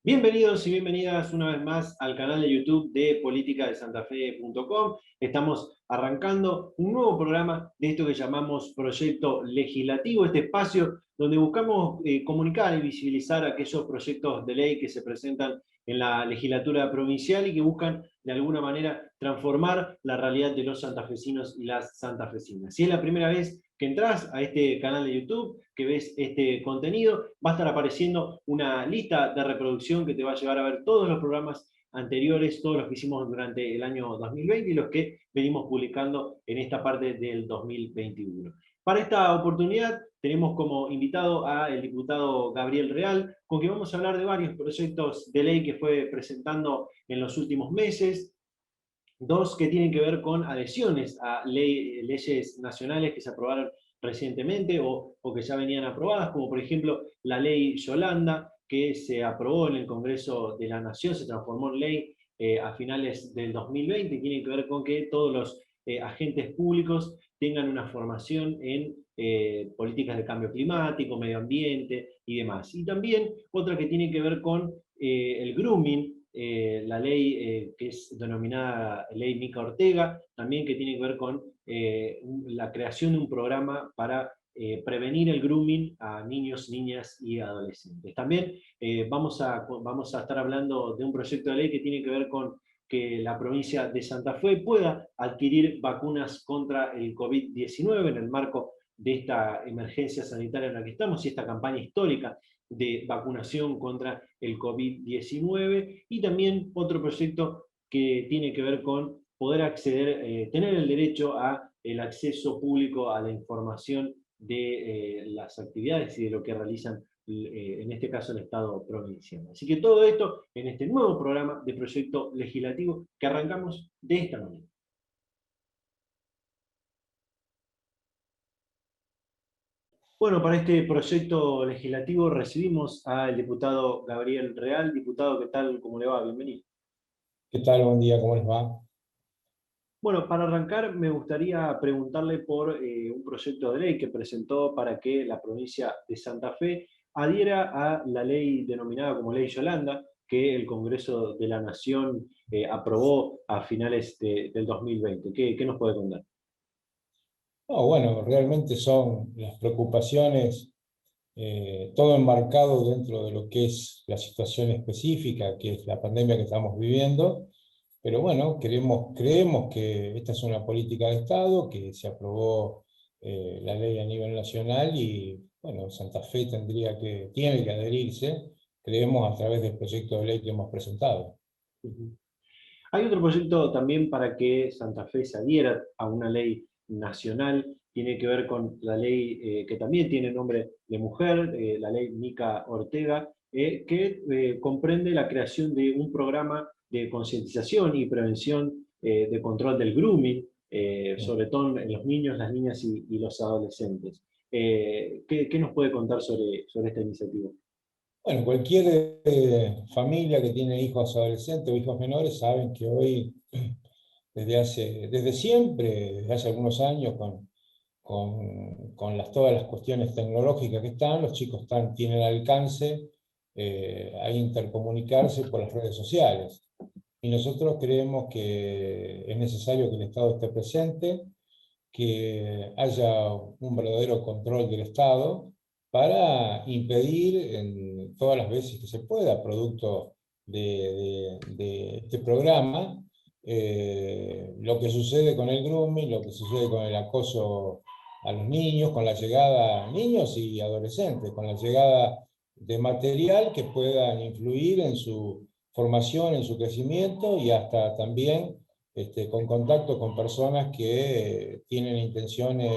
Bienvenidos y bienvenidas una vez más al canal de YouTube de politicadesantafe.com. Estamos arrancando un nuevo programa de esto que llamamos Proyecto Legislativo, este espacio donde buscamos comunicar y visibilizar aquellos proyectos de ley que se presentan en la legislatura provincial y que buscan de alguna manera transformar la realidad de los santafesinos y las santafesinas. Si es la primera vez que entras a este canal de YouTube, que ves este contenido, va a estar apareciendo una lista de reproducción que te va a llevar a ver todos los programas anteriores, todos los que hicimos durante el año 2020 y los que venimos publicando en esta parte del 2021. Para esta oportunidad tenemos como invitado al diputado Gabriel Real, con quien vamos a hablar de varios proyectos de ley que fue presentando en los últimos meses. Dos que tienen que ver con adhesiones a leyes nacionales que se aprobaron recientemente o que ya venían aprobadas, como por ejemplo la ley Yolanda, que se aprobó en el Congreso de la Nación, se transformó en ley a finales del 2020, y tiene que ver con que todos los agentes públicos tengan una formación en políticas de cambio climático, medio ambiente y demás. Y también otra que tiene que ver con el grooming, la ley que es denominada Ley Mica Ortega, también que tiene que ver con la creación de un programa para prevenir el grooming a niños, niñas y adolescentes. También vamos a estar hablando de un proyecto de ley que tiene que ver con que la provincia de Santa Fe pueda adquirir vacunas contra el COVID-19 en el marco de esta emergencia sanitaria en la que estamos y esta campaña histórica de vacunación contra el COVID-19, y también otro proyecto que tiene que ver con poder acceder, tener el derecho a el acceso público a la información de las actividades y de lo que realizan, en este caso, el Estado provincial. Así que todo esto en este nuevo programa de proyecto legislativo que arrancamos de esta manera. Bueno, para este proyecto legislativo recibimos al diputado Gabriel Real. Diputado, ¿qué tal? ¿Cómo le va? Bienvenido. ¿Qué tal? Buen día, ¿cómo les va? Bueno, para arrancar me gustaría preguntarle por un proyecto de ley que presentó para que la provincia de Santa Fe adhiera a la ley denominada como Ley Yolanda, que el Congreso de la Nación aprobó a finales del 2020. ¿Qué nos puede contar? No, bueno, realmente son las preocupaciones, todo enmarcado dentro de lo que es la situación específica, que es la pandemia que estamos viviendo, pero bueno, creemos que esta es una política de Estado, que se aprobó la ley a nivel nacional y bueno, Santa Fe tiene que adherirse, creemos a través del proyecto de ley que hemos presentado. Ujú. Hay otro proyecto también para que Santa Fe se adhiera a una ley nacional, tiene que ver con la ley que también tiene nombre de mujer, la ley Mica Ortega, que comprende la creación de un programa de concientización y prevención de control del grooming, sobre todo en los niños, las niñas y los adolescentes. ¿Qué nos puede contar sobre esta iniciativa? Bueno, cualquier familia que tiene hijos adolescentes o hijos menores saben que hoy, desde siempre, desde hace algunos años, con todas las cuestiones tecnológicas que están, los chicos tienen alcance a intercomunicarse por las redes sociales. Y nosotros creemos que es necesario que el Estado esté presente, que haya un verdadero control del Estado para impedir en todas las veces que se pueda, producto de este programa, lo que sucede con el grooming, lo que sucede con el acoso a los niños, con la llegada a niños y adolescentes, con la llegada de material que puedan influir en su formación, en su crecimiento y hasta también con contacto con personas que tienen intenciones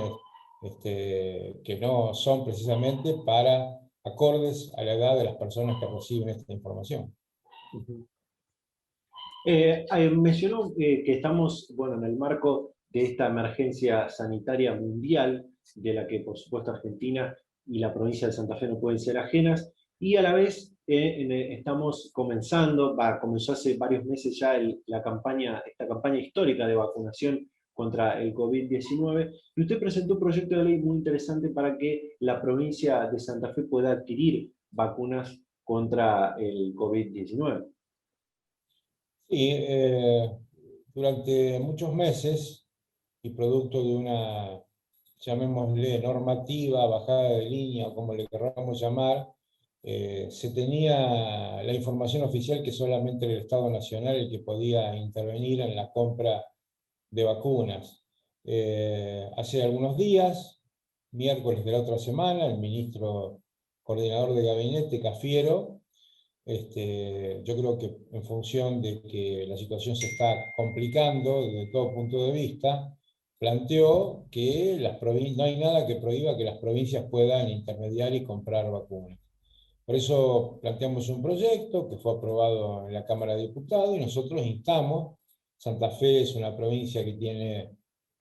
que no son precisamente acordes a la edad de las personas que reciben esta información. Ujú. Mencionó que estamos, bueno, en el marco de esta emergencia sanitaria mundial, de la que por supuesto Argentina y la provincia de Santa Fe no pueden ser ajenas, y a la vez estamos comenzó hace varios meses ya esta campaña histórica de vacunación contra el COVID-19, y usted presentó un proyecto de ley muy interesante para que la provincia de Santa Fe pueda adquirir vacunas contra el COVID-19. Sí, durante muchos meses, y producto de una, llamémosle, normativa, bajada de línea, o como le queramos llamar, se tenía la información oficial que solamente era el Estado Nacional el que podía intervenir en la compra de vacunas. Hace algunos días, miércoles de la otra semana, el ministro coordinador de gabinete, Cafiero, yo creo que en función de que la situación se está complicando desde todo punto de vista, planteó que no hay nada que prohíba que las provincias puedan intermediar y comprar vacunas. Por eso planteamos un proyecto que fue aprobado en la Cámara de Diputados y nosotros instamos. Santa Fe es una provincia que tiene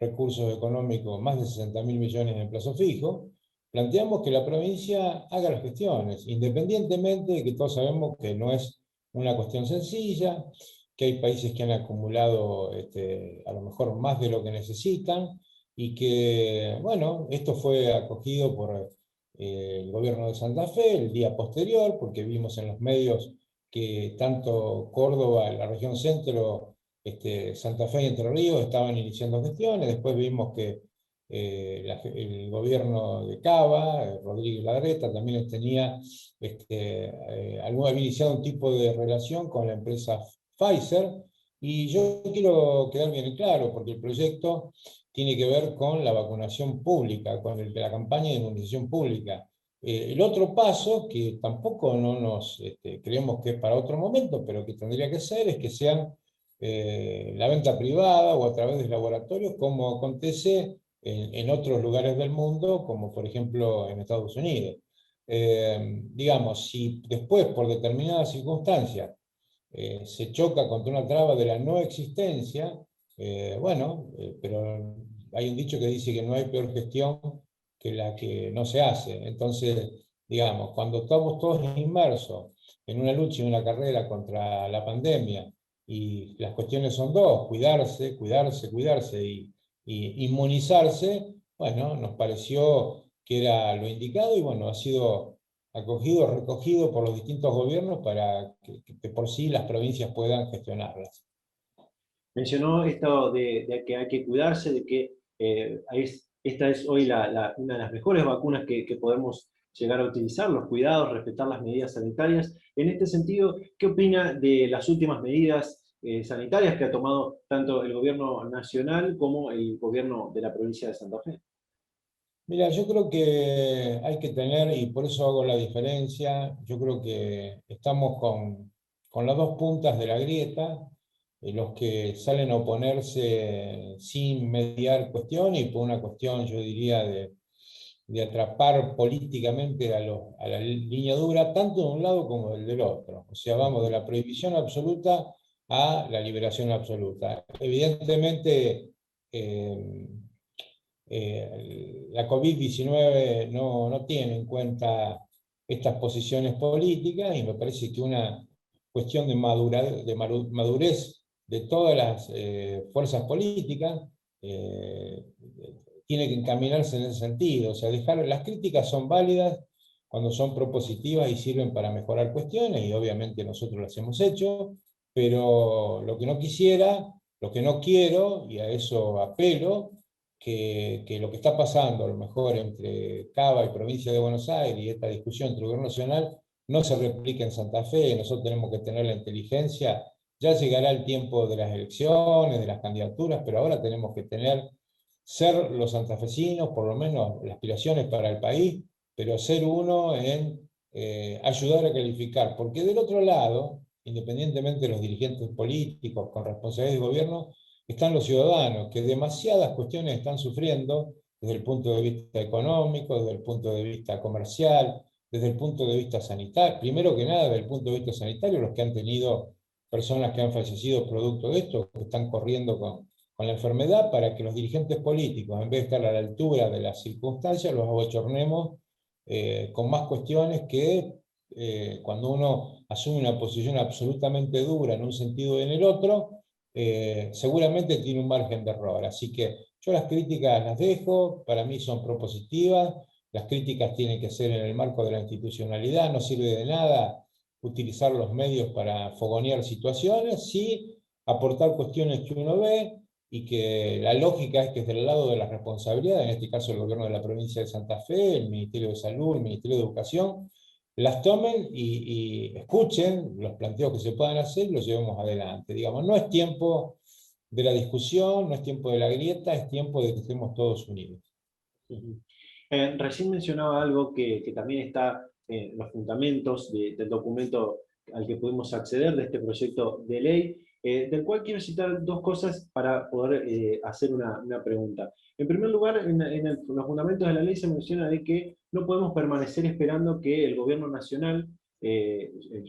recursos económicos, más de 60.000 millones en plazo fijo. Planteamos que la provincia haga las gestiones, independientemente de que todos sabemos que no es una cuestión sencilla, que hay países que han acumulado a lo mejor más de lo que necesitan y que, bueno, esto fue acogido por el gobierno de Santa Fe el día posterior, porque vimos en los medios que tanto Córdoba, la región centro, Santa Fe y Entre Ríos estaban iniciando gestiones. Después vimos que el gobierno de Cava, Rodríguez Larreta, también tenía había iniciado un tipo de relación con la empresa Pfizer. Y yo quiero quedar bien en claro, porque el proyecto tiene que ver con la vacunación pública, con la campaña de inmunización pública. El otro paso, que tampoco no nos creemos que es para otro momento, pero que tendría que ser, es que sean la venta privada o a través de laboratorios, como acontece en otros lugares del mundo, como por ejemplo en Estados Unidos. Digamos, si después, por determinadas circunstancias, se choca contra una traba de la no existencia, pero hay un dicho que dice que no hay peor gestión que la que no se hace. Entonces, digamos, cuando estamos todos inmersos en una lucha y una carrera contra la pandemia, y las cuestiones son dos: cuidarse, cuidarse, cuidarse y inmunizarse, bueno, nos pareció que era lo indicado y bueno, ha sido acogido, recogido por los distintos gobiernos para que por sí las provincias puedan gestionarlas. Mencionó esto de que hay que cuidarse, de que esta es hoy una de las mejores vacunas que podemos llegar a utilizar, los cuidados, respetar las medidas sanitarias. En este sentido, ¿qué opina de las últimas medidas sanitarias que ha tomado tanto el gobierno nacional como el gobierno de la provincia de Santa Fe? Mira, yo creo que hay que tener, y por eso hago la diferencia, yo creo que estamos con las dos puntas de la grieta, los que salen a oponerse sin mediar cuestión y por una cuestión, yo diría, de atrapar políticamente a la línea dura, tanto de un lado como del otro. O sea, vamos de la prohibición absoluta a la liberación absoluta. Evidentemente, la COVID-19 no tiene en cuenta estas posiciones políticas y me parece que una cuestión de madurez de todas las fuerzas políticas eh, tiene que encaminarse en ese sentido. O sea, las críticas son válidas cuando son propositivas y sirven para mejorar cuestiones, y obviamente nosotros las hemos hecho, pero lo que no quisiera, lo que no quiero, y a eso apelo, que lo que está pasando a lo mejor entre Cava y Provincia de Buenos Aires y esta discusión entre el gobierno nacional no se replique en Santa Fe. Nosotros tenemos que tener la inteligencia. Ya llegará el tiempo de las elecciones, de las candidaturas, pero ahora tenemos que ser los santafesinos, por lo menos las aspiraciones para el país, pero ser uno en ayudar a calificar, porque del otro lado, independientemente de los dirigentes políticos con responsabilidad de gobierno, están los ciudadanos, que demasiadas cuestiones están sufriendo desde el punto de vista económico, desde el punto de vista comercial, desde el punto de vista sanitario. Primero que nada, desde el punto de vista sanitario, los que han tenido personas que han fallecido producto de esto, que están corriendo con la enfermedad, para que los dirigentes políticos, en vez de estar a la altura de las circunstancias, los abochornemos con más cuestiones que cuando uno asume una posición absolutamente dura en un sentido y en el otro, seguramente tiene un margen de error. Así que yo las críticas las dejo, para mí son propositivas, las críticas tienen que ser en el marco de la institucionalidad. No sirve de nada utilizar los medios para fogonear situaciones, sí aportar cuestiones que uno ve y que la lógica es que es del lado de la responsabilidad, en este caso el gobierno de la provincia de Santa Fe, el Ministerio de Salud, el Ministerio de Educación, las tomen y escuchen los planteos que se puedan hacer y los llevemos adelante. Digamos, no es tiempo de la discusión, no es tiempo de la grieta, es tiempo de que estemos todos unidos. Ujú. Recién mencionaba algo que también está en los fundamentos del documento al que pudimos acceder de este proyecto de ley, del cual quiero citar dos cosas para poder hacer una pregunta. En primer lugar, en los fundamentos de la ley se menciona de que no podemos permanecer esperando que el gobierno nacional,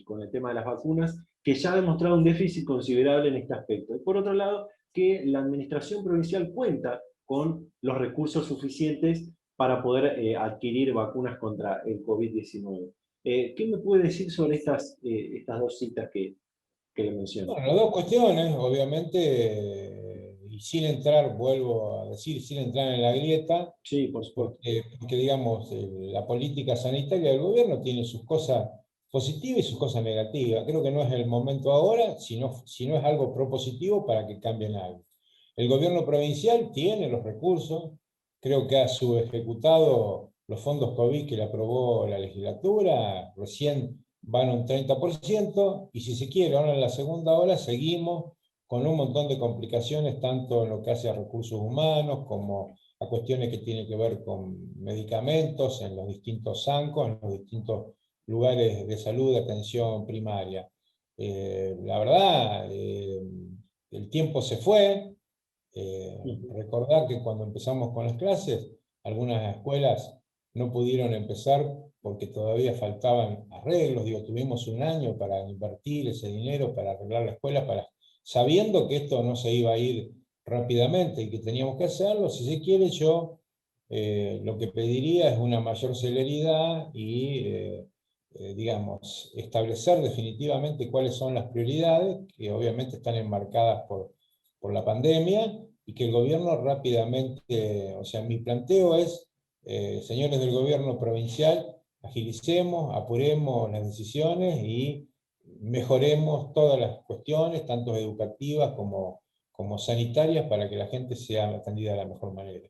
con el tema de las vacunas, que ya ha demostrado un déficit considerable en este aspecto. Y por otro lado, que la administración provincial cuenta con los recursos suficientes para poder adquirir vacunas contra el COVID-19. ¿Qué me puede decir sobre estas dos citas que le menciono? Bueno, las dos cuestiones, obviamente, y sin entrar, vuelvo a decir, sin entrar en la grieta, Sí, por supuesto. porque digamos, la política sanitaria del gobierno tiene sus cosas positivas y sus cosas negativas. Creo que no es el momento ahora, sino es algo propositivo para que cambien algo. El gobierno provincial tiene los recursos, creo que ha subejecutado los fondos COVID que le aprobó la legislatura, recién van a un 30%, y si se quiere, ahora en la segunda ola seguimos con un montón de complicaciones, tanto en lo que hace a recursos humanos como a cuestiones que tienen que ver con medicamentos en los distintos zancos, en los distintos lugares de salud, de atención primaria. La verdad, el tiempo se fue. Recordar que cuando empezamos con las clases, algunas escuelas no pudieron empezar porque todavía faltaban arreglos. Digo, tuvimos un año para invertir ese dinero, para arreglar la escuela, sabiendo que esto no se iba a ir rápidamente y que teníamos que hacerlo. Si se quiere, yo lo que pediría es una mayor celeridad y, digamos, establecer definitivamente cuáles son las prioridades, que obviamente están enmarcadas por la pandemia, y que el gobierno rápidamente, o sea, mi planteo es, señores del gobierno provincial, agilicemos, apuremos las decisiones y mejoremos todas las cuestiones, tanto educativas como sanitarias, para que la gente sea atendida de la mejor manera.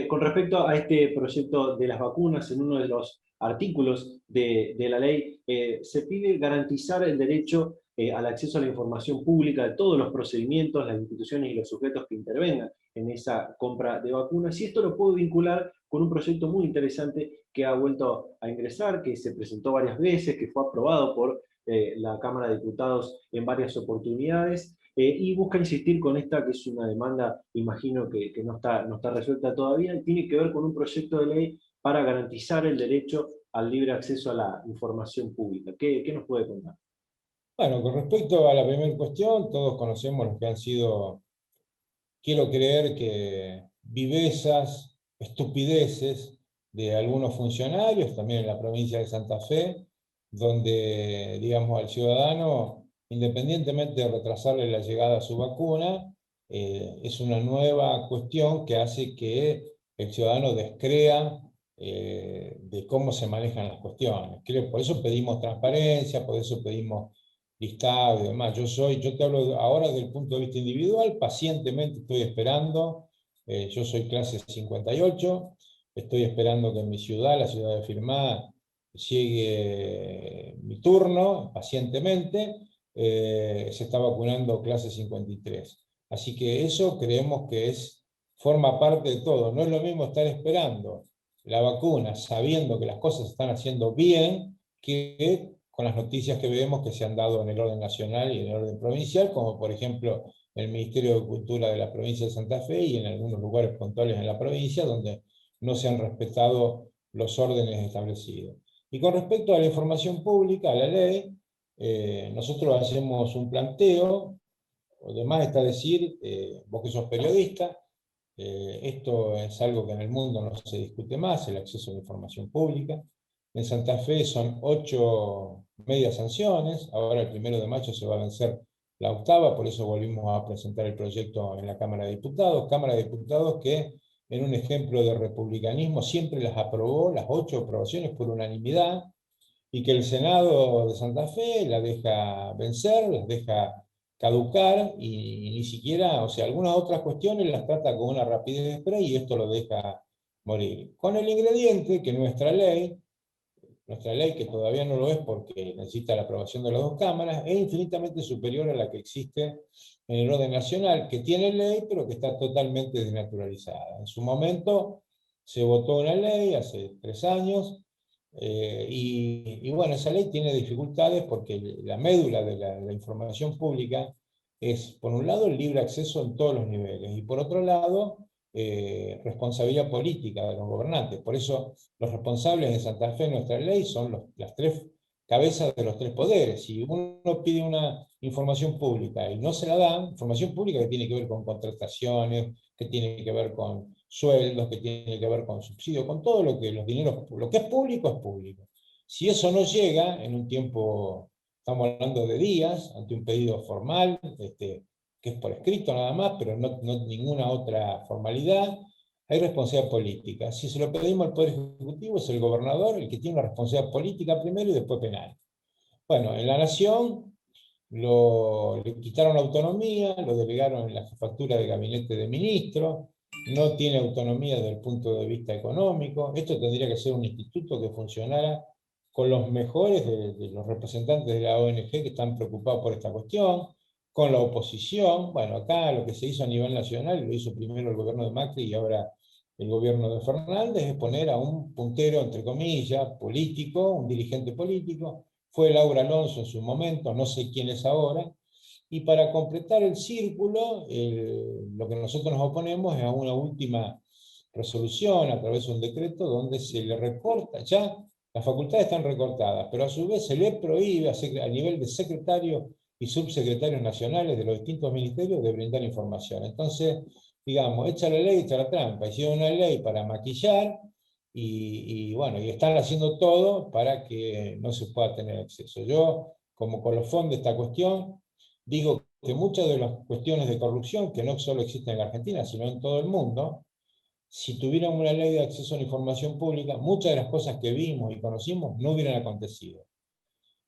Con respecto a este proyecto de las vacunas, en uno de los artículos de la ley se pide garantizar el derecho al acceso a la información pública de todos los procedimientos, las instituciones y los sujetos que intervengan en esa compra de vacunas. Y esto lo puedo vincular con un proyecto muy interesante que ha vuelto a ingresar, que se presentó varias veces, que fue aprobado por la Cámara de Diputados en varias oportunidades, y busca insistir con esta, que es una demanda, imagino que no está resuelta todavía, y tiene que ver con un proyecto de ley para garantizar el derecho al libre acceso a la información pública. ¿Qué nos puede contar? Bueno, con respecto a la primera cuestión, todos conocemos los que han sido, quiero creer que vivezas, estupideces de algunos funcionarios, también en la provincia de Santa Fe, donde, digamos, al ciudadano, independientemente de retrasarle la llegada a su vacuna, es una nueva cuestión que hace que el ciudadano descrea de cómo se manejan las cuestiones. Por eso pedimos transparencia, por eso pedimos listado y demás. Yo te hablo ahora desde el punto de vista individual, pacientemente estoy esperando. Yo soy clase 58, estoy esperando que en mi ciudad, la ciudad de Firmá, llegue mi turno, pacientemente. Se está vacunando clase 53. Así que eso creemos que forma parte de todo. No es lo mismo estar esperando la vacuna sabiendo que las cosas se están haciendo bien, que con las noticias que vemos que se han dado en el orden nacional y en el orden provincial, como por ejemplo el Ministerio de Cultura de la provincia de Santa Fe y en algunos lugares puntuales en la provincia donde no se han respetado los órdenes establecidos. Y con respecto a la información pública, a la ley, nosotros hacemos un planteo, además está decir, vos que sos periodista, esto es algo que en el mundo no se discute más, el acceso a la información pública. En Santa Fe son 8 medias sanciones, ahora el 1 de mayo se va a vencer la octava, por eso volvimos a presentar el proyecto en la Cámara de Diputados que en un ejemplo de republicanismo siempre las aprobó, las 8 aprobaciones por unanimidad, y que el Senado de Santa Fe la deja vencer, las deja caducar y ni siquiera, o sea, algunas otras cuestiones las trata con una rapidez express y esto lo deja morir. Con el ingrediente que nuestra ley que todavía no lo es porque necesita la aprobación de las dos cámaras, es infinitamente superior a la que existe en el orden nacional, que tiene ley pero que está totalmente desnaturalizada. En su momento se votó una ley hace 3 años, y bueno, esa ley tiene dificultades porque la médula de la información pública es, por un lado, el libre acceso en todos los niveles, y por otro lado, responsabilidad política de los gobernantes. Por eso los responsables de Santa Fe en nuestra ley son las tres cabezas de los tres poderes. Si uno pide una información pública y no se la dan, información pública que tiene que ver con contrataciones, que tiene que ver con sueldos, que tiene que ver con subsidios, con todo lo que los dineros, lo que es público. Si eso no llega en un tiempo, estamos hablando de días, ante un pedido formal, que es por escrito nada más, pero no ninguna otra formalidad, hay responsabilidad política. Si se lo pedimos al Poder Ejecutivo, es el gobernador el que tiene una responsabilidad política primero y después penal. Bueno, en la Nación le quitaron la autonomía, lo delegaron en la jefatura de gabinete de ministros, no tiene autonomía desde el punto de vista económico. Esto tendría que ser un instituto que funcionara con los mejores de los representantes de la ONG que están preocupados por esta cuestión, con la oposición. Bueno, acá lo que se hizo a nivel nacional, lo hizo primero el gobierno de Macri y ahora el gobierno de Fernández, es poner a un puntero, entre comillas, político, un dirigente político. Fue Laura Alonso en su momento, no sé quién es ahora, y para completar el círculo, lo que nosotros nos oponemos es a una última resolución a través de un decreto donde se le recorta, ya las facultades están recortadas, pero a su vez se le prohíbe a nivel de secretarios y subsecretarios nacionales de los distintos ministerios de brindar información. Entonces, digamos, echa la ley, echa la trampa, hicieron una ley para maquillar bueno, y están haciendo todo para que no se pueda tener acceso. Yo, como colofón de esta cuestión, digo que muchas de las cuestiones de corrupción, que no solo existen en la Argentina, sino en todo el mundo, si tuvieran una ley de acceso a la información pública, muchas de las cosas que vimos y conocimos no hubieran acontecido.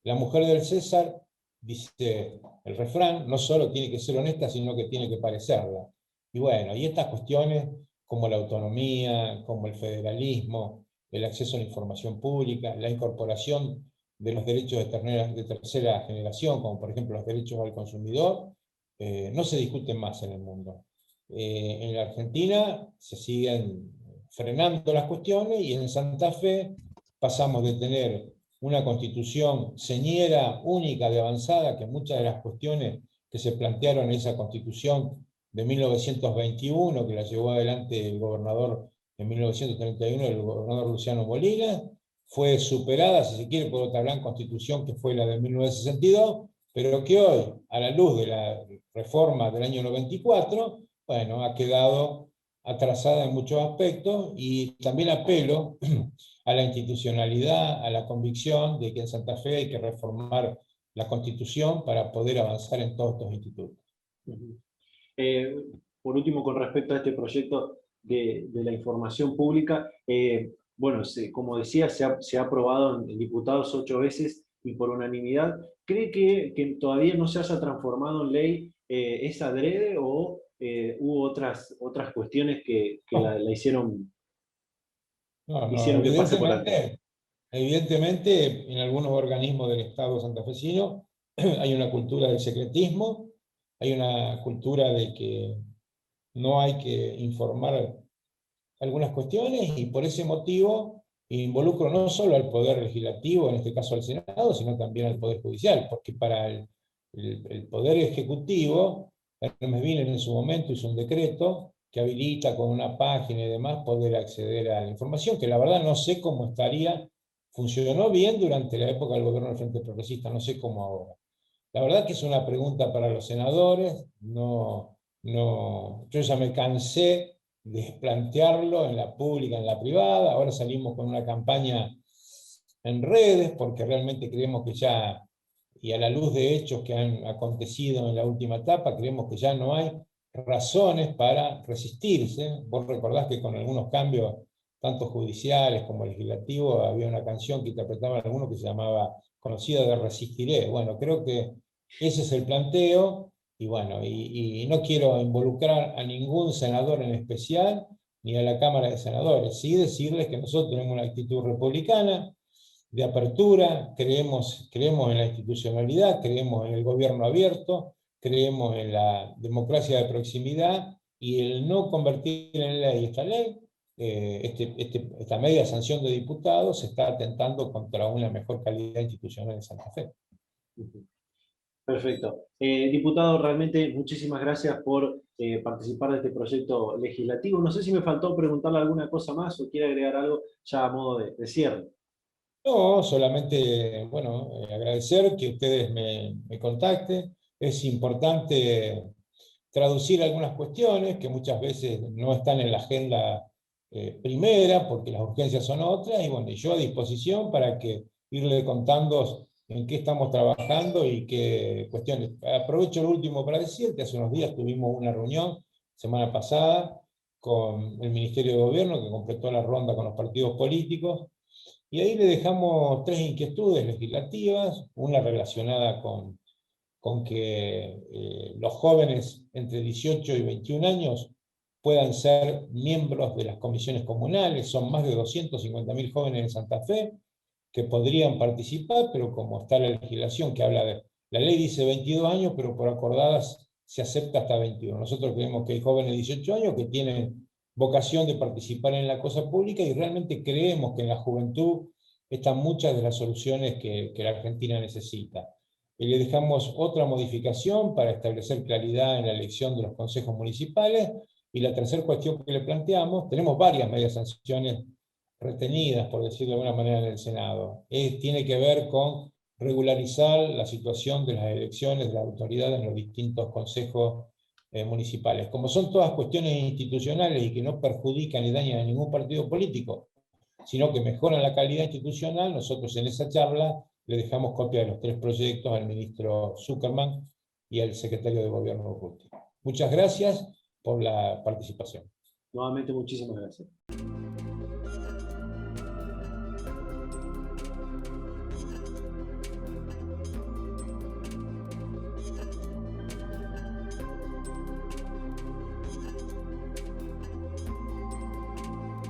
La mujer del César, dice el refrán, no solo tiene que ser honesta, sino que tiene que parecerla. Y bueno, y estas cuestiones como la autonomía, como el federalismo, el acceso a la información pública, la incorporación de los derechos de tercera generación, como por ejemplo los derechos al consumidor, no se discuten más en el mundo. En la Argentina se siguen frenando las cuestiones y en Santa Fe pasamos de tener una constitución señera, única, de avanzada, que muchas de las cuestiones que se plantearon en esa constitución de 1921, que la llevó adelante el gobernador en 1931, el gobernador Luciano Molina, fue superada, si se quiere, por otra gran constitución que fue la de 1962, pero que hoy, a la luz de la reforma del año 94, bueno, ha quedado atrasada en muchos aspectos, y también apelo a la institucionalidad, a la convicción de que en Santa Fe hay que reformar la Constitución para poder avanzar en todos estos institutos. Eh, por último, con respecto a este proyecto de la información pública, bueno, como decía, se ha aprobado en diputados 8 veces y por unanimidad. ¿Cree que todavía no se haya transformado en ley? ¿Es adrede o hubo otras cuestiones que la hicieron, No, hicieron que pase por alto? evidentemente en algunos organismos del Estado santafesino hay una cultura del secretismo, hay una cultura de que no hay que informar algunas cuestiones, y por ese motivo involucro no solo al Poder Legislativo, en este caso al Senado, sino también al Poder Judicial, porque para el Poder Ejecutivo, Hermes Wiener en su momento hizo un decreto que habilita con una página y demás poder acceder a la información, que la verdad no sé cómo estaría, funcionó bien durante la época del gobierno del Frente Progresista, no sé cómo ahora. La verdad que es una pregunta para los senadores, yo ya me cansé de plantearlo en la pública, en la privada. Ahora salimos con una campaña en redes porque realmente creemos que ya, y a la luz de hechos que han acontecido en la última etapa, creemos que ya no hay razones para resistirse. Vos recordás que con algunos cambios tanto judiciales como legislativos. Había una canción que interpretaban algunos que se llamaba Conocida de Resistiré. Bueno, creo que ese es el planteo, y bueno, y no quiero involucrar a ningún senador en especial, ni a la Cámara de Senadores. Sí decirles que nosotros tenemos una actitud republicana, de apertura, creemos en la institucionalidad, creemos en el gobierno abierto, creemos en la democracia de proximidad, y el no convertir en ley esta ley, esta media sanción de diputados, se está atentando contra una mejor calidad institucional en Santa Fe. Perfecto. Diputado, realmente muchísimas gracias por participar de este proyecto legislativo. No sé si me faltó preguntarle alguna cosa más o quiere agregar algo ya a modo de cierre. No, solamente, bueno, agradecer que ustedes me contacten. Es importante traducir algunas cuestiones que muchas veces no están en la agenda primera, porque las urgencias son otras, y bueno, yo a disposición para que irle contando en qué estamos trabajando y qué cuestiones. Aprovecho lo último para decir que hace unos días tuvimos una reunión, semana pasada, con el Ministerio de Gobierno, que completó la ronda con los partidos políticos, y ahí le dejamos 3 inquietudes legislativas, una relacionada con que los jóvenes entre 18 y 21 años puedan ser miembros de las comisiones comunales. Son más de 250.000 jóvenes en Santa Fe que podrían participar, pero como está la legislación que habla de... La ley dice 22 años, pero por acordadas se acepta hasta 21. Nosotros creemos que hay jóvenes de 18 años que tienen vocación de participar en la cosa pública, y realmente creemos que en la juventud están muchas de las soluciones que la Argentina necesita. Y le dejamos otra modificación para establecer claridad en la elección de los consejos municipales. Y la tercera cuestión que le planteamos, tenemos varias medias sanciones retenidas, por decirlo de alguna manera, en el Senado. Tiene que ver con regularizar la situación de las elecciones de las autoridades en los distintos consejos municipales. Como son todas cuestiones institucionales y que no perjudican ni dañan a ningún partido político, sino que mejoran la calidad institucional, nosotros en esa charla le dejamos copia de los 3 proyectos al ministro Zuckerman y al secretario de Gobierno Urruti. Muchas gracias por la participación. Nuevamente, muchísimas gracias.